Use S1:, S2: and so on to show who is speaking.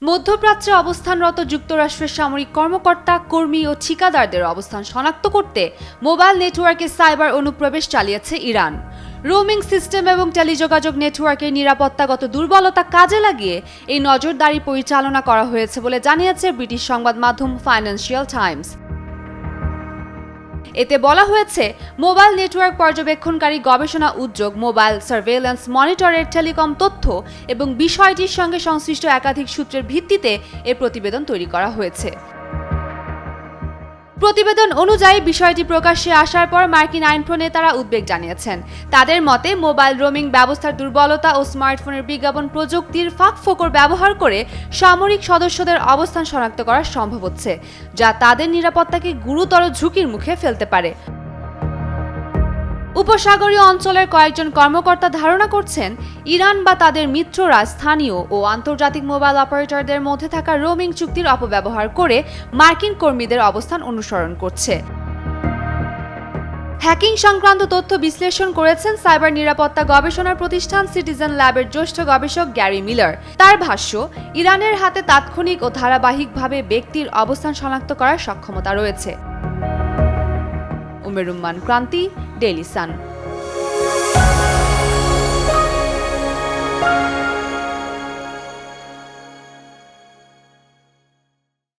S1: মধ্যপ্রাচ্যে অবস্থানরত যুক্তরাষ্ট্রের সামরিক কর্মকর্তা, কর্মী ও ঠিকাদারদের অবস্থান শনাক্ত করতে মোবাইল নেটওয়ার্কে সাইবার অনুপ্রবেশ চালিয়েছে ইরান। রোমিং সিস্টেম এবং টেলিযোগাযোগ নেটওয়ার্কের নিরাপত্তাগত দুর্বলতা কাজে লাগিয়ে এই নজরদারি পরিচালনা করা হয়েছে বলে জানিয়েছে ব্রিটিশ সংবাদ মাধ্যম ফাইন্যান্সিয়াল টাইমস। এতে বলা হয়েছে, মোবাইল নেটওয়ার্ক পর্যবেক্ষণকারী গবেষণা উদ্যোগ মোবাইল সার্ভেইলেন্স মনিটরের টেলিকম তথ্য এবং বিষয়টির সঙ্গে সংশ্লিষ্ট একাধিক সূত্রের ভিত্তিতে এ প্রতিবেদন তৈরি করা হয়েছে। প্রতিবেদন অনুযায়ী বিষয়টি প্রকাশ্যে আসার পর মার্কিন আইন প্রণেতারা উদ্বেগ জানিয়েছেন। তাদের মতে, মোবাইল রোমিং ব্যবস্থার দুর্বলতা ও স্মার্টফোনের বিজ্ঞাপন প্রযুক্তির ফাঁকফোকর ব্যবহার করে সামরিক সদস্যদের অবস্থান শনাক্ত করা সম্ভব হচ্ছে, যা তাদের নিরাপত্তাকে গুরুতর ঝুঁকির মুখে ফেলতে পারে। উপসাগরীয় অঞ্চলের কয়েকজন কর্মকর্তা ধারণা করছেন, ইরান বা তাদের মিত্ররা স্থানীয় ও আন্তর্জাতিক মোবাইল অপারেটরদের মধ্যে থাকা রোমিং চুক্তির অপব্যবহার করে মার্কিন কর্মীদের অবস্থান অনুসরণ করছে। হ্যাকিং সংক্রান্ত তথ্য বিশ্লেষণ করেছেন সাইবার নিরাপত্তা গবেষণা প্রতিষ্ঠান সিটিজেন ল্যাবের জ্যেষ্ঠ গবেষক গ্যারি মিলার। তার ভাষ্য, ইরানের হাতে তাৎক্ষণিক ও ধারাবাহিকভাবে ব্যক্তির অবস্থান শনাক্ত করার সক্ষমতা রয়েছে। উমের রুম্মান ক্রান্তি, ডেইলি সান।